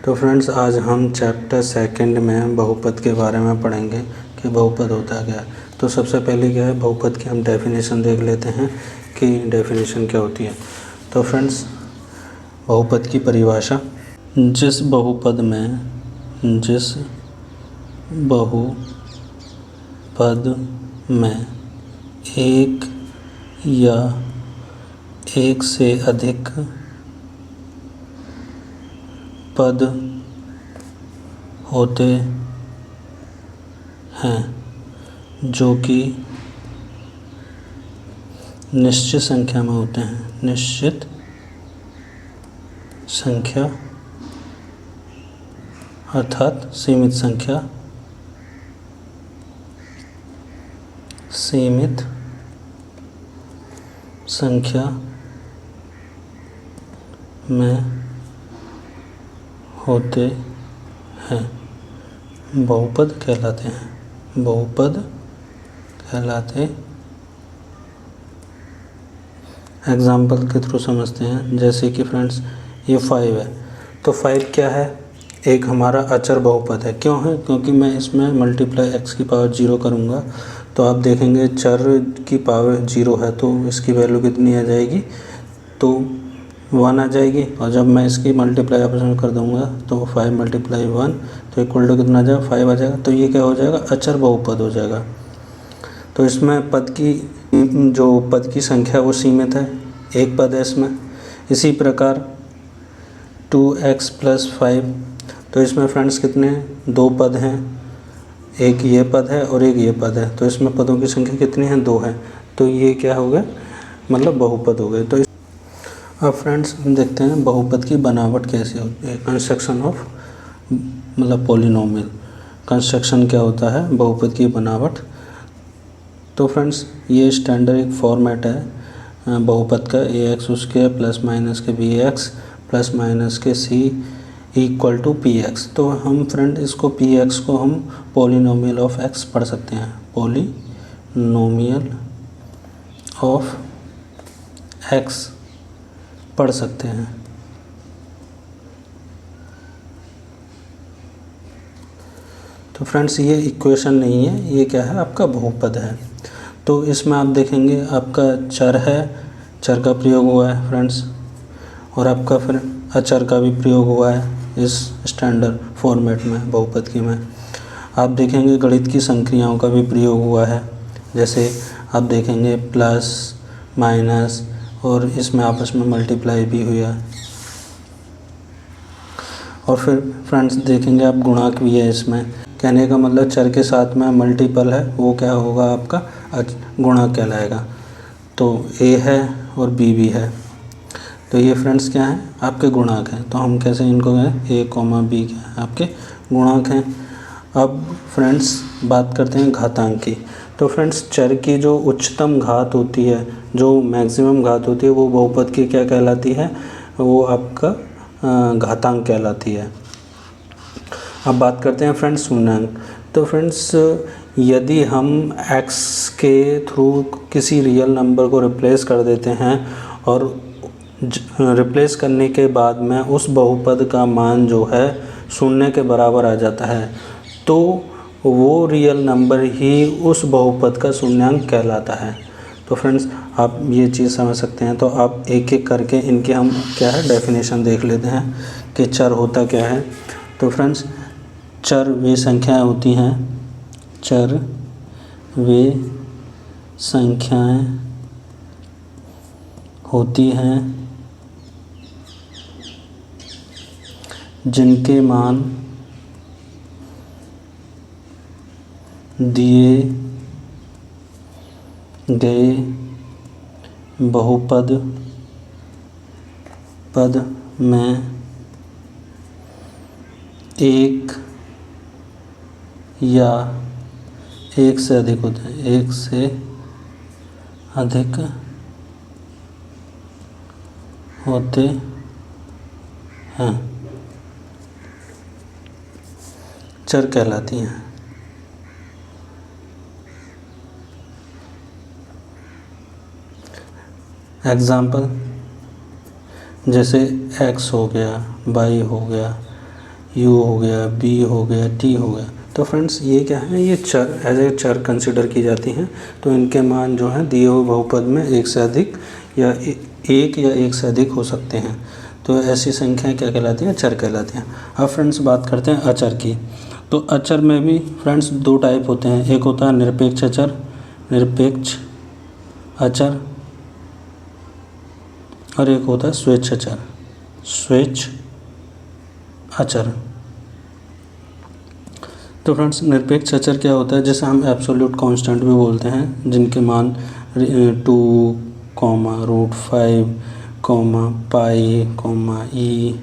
तो फ्रेंड्स आज हम चैप्टर सेकंड में बहुपद के बारे में पढ़ेंगे कि बहुपद होता क्या है। तो सबसे पहले क्या है, बहुपद की हम डेफिनेशन देख लेते हैं कि डेफिनेशन क्या होती है। तो फ्रेंड्स बहुपद की परिभाषा, जिस बहुपद में एक या एक से अधिक पद होते हैं जो कि निश्चित संख्या में होते हैं, निश्चित संख्या अर्थात सीमित संख्या में होते हैं, बहुपद कहलाते हैं। एग्जाम्पल के थ्रू समझते हैं। जैसे कि फ्रेंड्स ये 5 है, तो 5 क्या है, एक हमारा अचर बहुपद है। क्यों है? क्योंकि मैं इसमें मल्टीप्लाई x की पावर 0 करूँगा तो आप देखेंगे चर की पावर 0 है तो इसकी वैल्यू कितनी आ जाएगी, तो 1 आ जाएगी। और जब मैं इसकी मल्टीप्लाई ऑपरेशन कर दूंगा तो 5 × 1 तो इक्वल टू कितना आ जाएगा, 5 आ जाएगा। तो ये क्या हो जाएगा, अचर बहुपद हो जाएगा। तो इसमें पद की संख्या वो सीमित है, एक पद है इसमें। इसी प्रकार 2x + 5, तो इसमें फ्रेंड्स कितने हैं, 2 पद हैं, एक ये पद है और एक ये पद है। तो इसमें पदों की संख्या कितनी है, 2 है। तो ये क्या हो गया, मतलब बहुपद हो गए। तो अब फ्रेंड्स हम देखते हैं बहुपद की बनावट कैसे होती है। कंस्ट्रक्शन ऑफ मतलब पॉलिनोमियल कंस्ट्रक्शन क्या होता है, बहुपद की बनावट। तो फ्रेंड्स ये स्टैंडर्ड एक फॉर्मेट है बहुपद का, ax उसके ± के bx ± के c = px। तो हम फ्रेंड इसको px को हम पॉलिनोमियल ऑफ x पढ़ सकते हैं, पॉलिनोमियल ऑफ x पढ़ सकते हैं। तो फ्रेंड्स ये इक्वेशन नहीं है, ये क्या है, आपका बहुपद है। तो इसमें आप देखेंगे आपका चर है, चर का प्रयोग हुआ है फ्रेंड्स, और आपका फिर अचर का भी प्रयोग हुआ है इस स्टैंडर्ड फॉर्मेट में, बहुपद की में। आप देखेंगे गणित की संक्रियाओं का भी प्रयोग हुआ है, जैसे आप देखेंगे प्लस माइनस, और इसमें आपस में मल्टीप्लाई भी हुआ। और फिर फ्रेंड्स देखेंगे आप गुणांक भी है इसमें। कहने का मतलब चर के साथ में मल्टीपल है, वो क्या होगा, आपका गुणांक कहलाएगा। तो a है और b भी है, तो ये फ्रेंड्स क्या है, आपके गुणांक हैं। तो हम कैसे इनको कहें, a, b क्या है, आपके गुणांक हैं। अब फ्रेंड्स बात करते हैं घातांक की। तो फ्रेंड्स चर की जो उच्चतम घात होती है, जो मैक्सिमम घात होती है, वो बहुपद की क्या कहलाती है, वो आपका घातांक कहलाती है। अब बात करते हैं फ्रेंड्स शून्याङ्क। तो फ्रेंड्स यदि हम x के थ्रू किसी रियल नंबर को रिप्लेस कर देते हैं और रिप्लेस करने के बाद में उस बहुपद का मान जो है 0 के बराबर आ जाता है, तो वो रियल नंबर ही उस बहुपद का शून्याङ्क कहलाता है। तो फ्रेंड्स आप ये चीज़ समझ सकते हैं। तो आप एक एक करके इनके हम क्या है डेफिनेशन देख लेते हैं कि चर होता क्या है। तो फ्रेंड्स चर वे संख्याएं होती हैं, चर वे संख्याएं होती हैं जिनके मान दिए गए बहुपद में एक या एक से अधिक होते हैं, एक से अधिक होते हैं, चर कहलाती हैं। एग्ज़ाम्पल जैसे x हो गया, y हो गया, u हो गया, b हो गया, t हो गया। तो फ्रेंड्स ये क्या है, ये चर एज ए चर कंसिडर की जाती हैं। तो इनके मान जो हैं दिए हुए बहुपद में एक से अधिक या एक से अधिक हो सकते हैं। तो ऐसी संख्याएं क्या कहलाती हैं, चर कहलाती हैं। अब फ्रेंड्स बात करते हैं अचर की। तो अचर में भी फ्रेंड्स दो टाइप होते हैं, एक होता है निरपेक्ष अचर, निरपेक्ष अचर, और एक होता है स्वेच्छ अचर, स्वेच्छ अचर। तो फ्रेंड्स निरपेक्ष अचर क्या होता है, जैसे हम एब्सोल्यूट कांस्टेंट भी बोलते हैं, जिनके मान 2, √5, पाई, ई,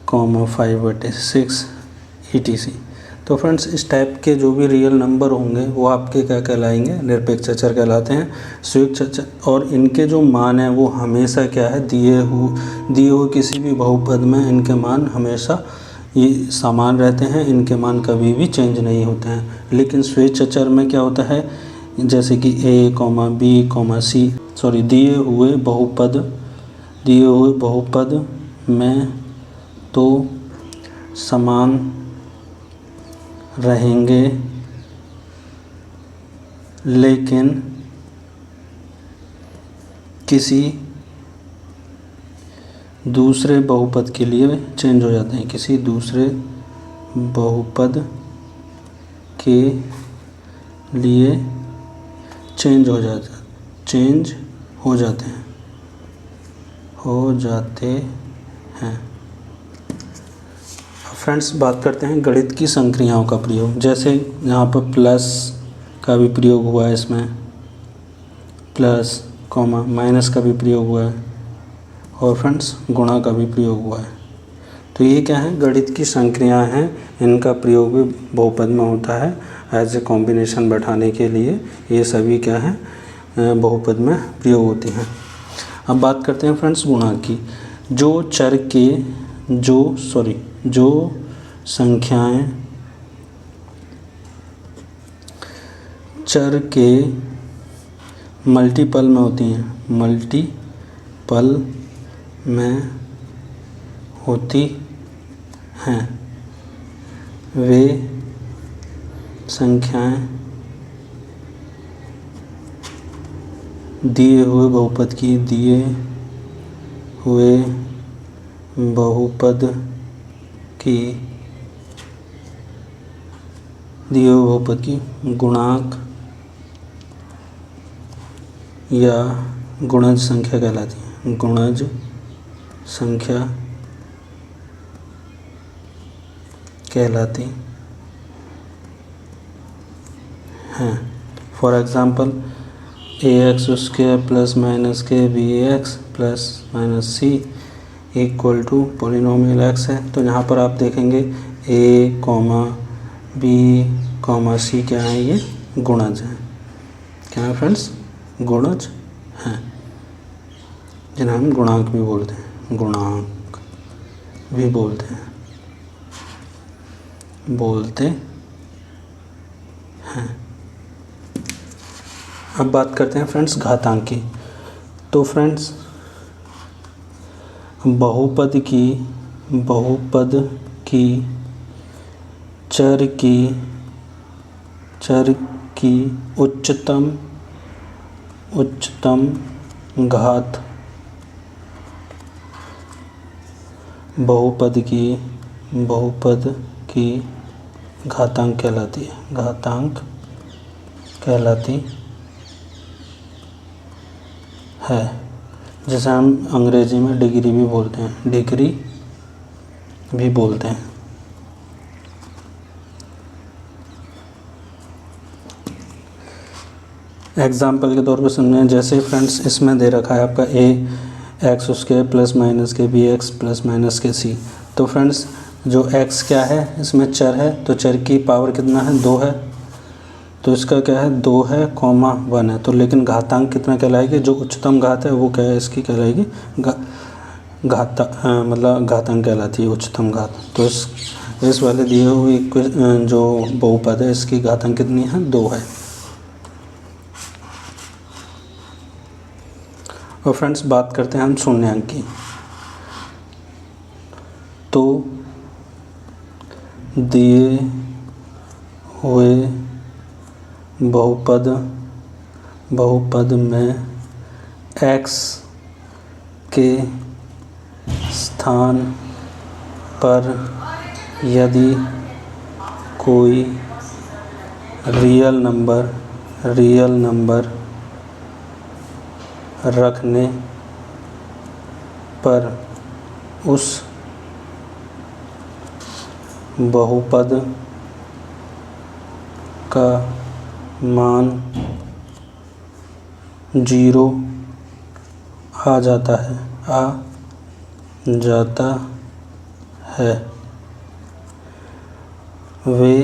5/6 etc। तो फ्रेंड्स इस टाइप के जो भी रियल नंबर होंगे वो आपके क्या कहलाएंगे, निरपेक्ष अचर कहलाते हैं। स्वेच्छ अचर, और इनके जो मान हैं वो हमेशा क्या है, दिए हुए किसी भी बहुपद में इनके मान हमेशा ये समान रहते हैं, इनके मान कभी भी चेंज नहीं होते हैं। लेकिन स्वेच्छ अचर में क्या होता है, जैसे कि a, b, c दिए हुए बहुपद में तो समान रहेंगे, लेकिन किसी दूसरे बहुपद के लिए चेंज हो जाते हैं, किसी दूसरे बहुपद के लिए चेंज हो जाते हैं। फ्रेंड्स बात करते हैं गणित की संक्रियाओं का प्रयोग। जैसे यहाँ पर प्लस का भी प्रयोग हुआ है, इसमें प्लस माइनस का भी प्रयोग हुआ है, और फ्रेंड्स गुणा का भी प्रयोग हुआ है। तो ये क्या है, गणित की संक्रियाएं हैं, इनका प्रयोग भी बहुपद में होता है एज ए कॉम्बिनेशन बैठाने के लिए। ये सभी क्या है, बहुपद में प्रयोग होती हैं। अब बात करते हैं फ्रेंड्स गुणांक की। जो संख्याएं चर के मल्टीपल में होती हैं, वे संख्याएं दिए हुए बहुपद की गुणांक या गुणज संख्या कहलाती है, गुणज संख्या कहलाती हैं। For example ax² + - bx + - c = polynomial x है। तो यहाँ पर आप देखेंगे a, b, c क्या है, ये गुणज हैं। क्या है फ्रेंड्स, गुणज हैं, जिन्हें हम गुणांक भी बोलते हैं, बोलते हैं। अब बात करते हैं फ्रेंड्स घातांक की। तो फ्रेंड्स बहुपद की चर की उच्चतम घात बहुपद की घातांक कहलाती है, जैसे हम अंग्रेजी में डिग्री भी बोलते हैं, एग्जाम्पल के तौर पर समझें। जैसे फ्रेंड्स इसमें दे रखा है आपका ax² + - bx + - c। तो फ्रेंड्स जो x क्या है, इसमें चर है, तो चर की पावर कितना है, 2 है। तो इसका क्या है, 2 है, 1 है। तो लेकिन घातांक कितना कहलाएगी, जो उच्चतम घात है वो क्या है, इसकी कहलाएगी घातांक कहलाती है, उच्चतम घात। तो इस वाले दिए हुए जो बहुपद है इसकी घातांक कितनी है, 2 है। और फ्रेंड्स बात करते हैं हम शून्यांक की। तो दिए हुए बहुपद में x के स्थान पर यदि कोई रियल नंबर रखने पर उस बहुपद का मान 0 आ जाता है। वे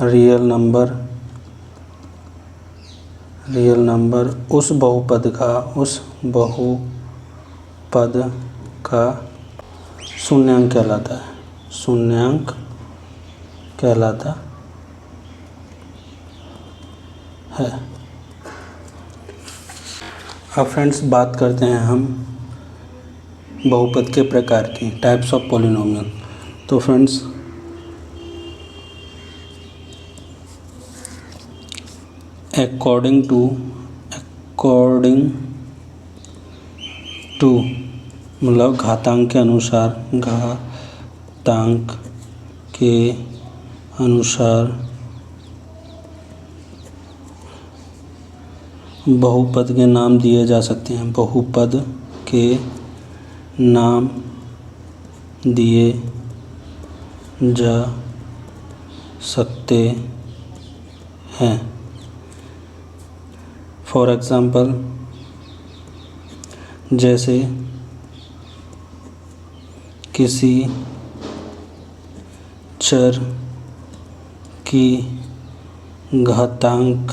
रियल नंबर उस बहुपद का शून्यांक कहलाता है। अब फ्रेंड्स बात करते हैं हम बहुपद के प्रकार की, टाइप्स ऑफ पॉलिनोमियल। तो फ्रेंड्स अकॉर्डिंग टू मतलब घातांक के अनुसार बहुपद के नाम दिए जा सकते हैं। बहुपद के नाम दिए जा सकते हैं। फॉर एग्ज़ाम्पल, जैसे किसी चर की घातांक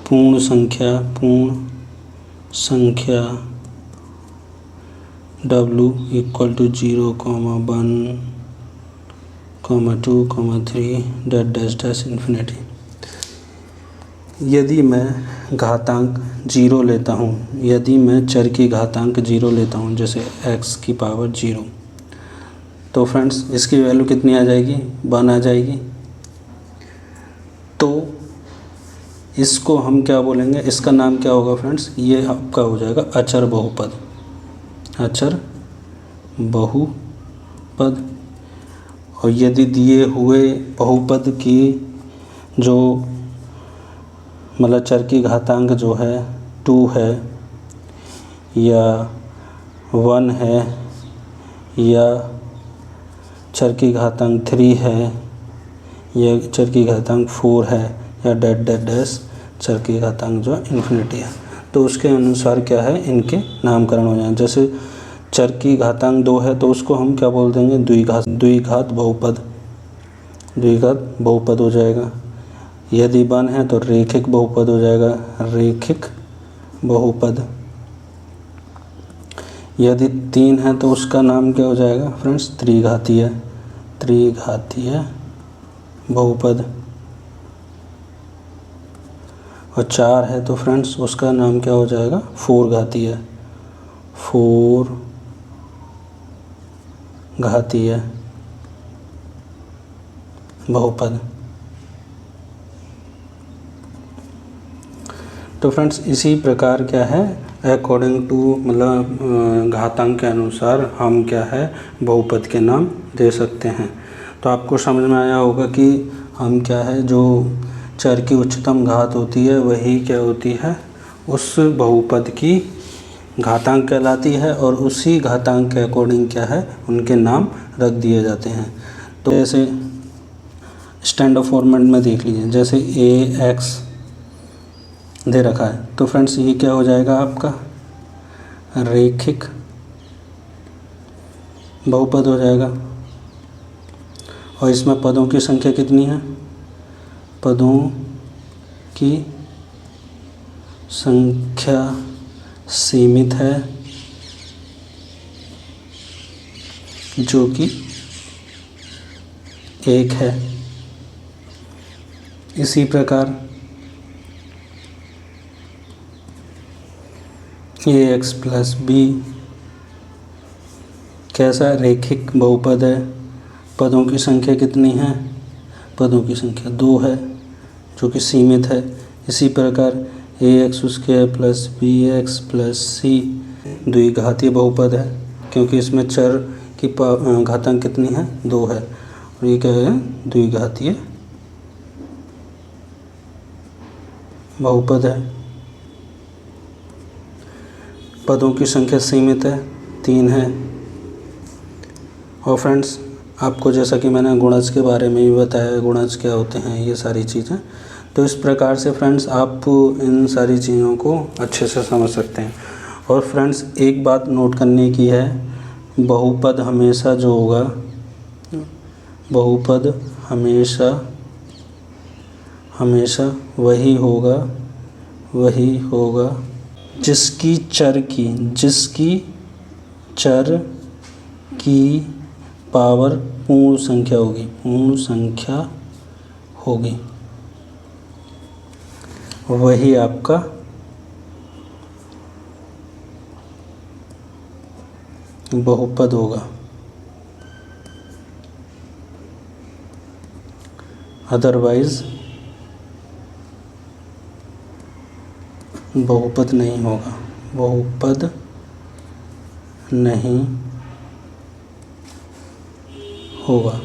पूर्ण संख्या w = 0, 1, 2, 3 infinity। यदि मैं घातांक 0 लेता हूँ, यदि मैं चर की घातांक 0 लेता हूँ, जैसे x की पावर 0, तो फ्रेंड्स इसकी वैल्यू कितनी आ जाएगी? 1 आ जाएगी। तो इसको हम क्या बोलेंगे? इसका नाम क्या होगा फ्रेंड्स? ये आपका हो जाएगा अचर बहुपद। और यदि दिए हुए बहुपद की जो मतलब चर की घातांक जो है 2 है या 1 है या चर की घातांक 3 है या चर की घातांक 4 है या डैश चर की घातांक जो इन्फिनिटी है, तो उसके अनुसार क्या है, इनके नामकरण हो जाए। जैसे चर की घातांक 2 है तो उसको हम क्या बोल देंगे? द्विघात बहुपद हो जाएगा। यदि 1 है तो रेखिक बहुपद हो जाएगा, रेखिक बहुपद। यदि 3 है तो उसका नाम क्या हो जाएगा फ्रेंड्स? त्रिघातीय बहुपद। और 4 है तो फ्रेंड्स उसका नाम क्या हो जाएगा? 4 घातीय बहुपद। तो फ्रेंड्स इसी प्रकार क्या है, अकॉर्डिंग टू मतलब घातांक के अनुसार हम क्या है बहुपद के नाम दे सकते हैं। तो आपको समझ में आया होगा कि हम क्या है, जो चर की उच्चतम घात होती है वही क्या होती है, उस बहुपद की घातांक कहलाती है और उसी घातांक के अकॉर्डिंग क्या है, उनके नाम रख दिए जाते हैं। तो जैसे स्टैंडर्ड फॉर्मेट में देख लीजिए, जैसे ax दे रखा है, तो फ्रेंड्स ये क्या हो जाएगा आपका? रेखिक बहुपद हो जाएगा। और इसमें पदों की संख्या कितनी है? पदों की संख्या सीमित है, जो कि 1 है। इसी प्रकार ax + b कैसा रेखिक बहुपद है। पदों की संख्या कितनी है, पदों की संख्या 2 है जो कि सीमित है। इसी प्रकार ax² plus bx plus c द्विघातीय बहुपद है क्योंकि इसमें चर की घातांक कितनी है, 2 है, और ये क्या है, द्विघातीय बहुपद है। पदों की संख्या सीमित है, 3 है। और फ्रेंड्स आपको जैसा कि मैंने गुणज के बारे में भी बताया, गुणज क्या होते हैं, ये सारी चीज़ें, तो इस प्रकार से फ्रेंड्स आप इन सारी चीज़ों को अच्छे से समझ सकते हैं। और फ्रेंड्स एक बात नोट करने की है, बहुपद हमेशा जो होगा, बहुपद हमेशा वही होगा जिसकी चर की पावर पूर्ण संख्या होगी, वही आपका बहुपद होगा। अदरवाइज बहुपद नहीं होगा, बहुपद नहीं होगा।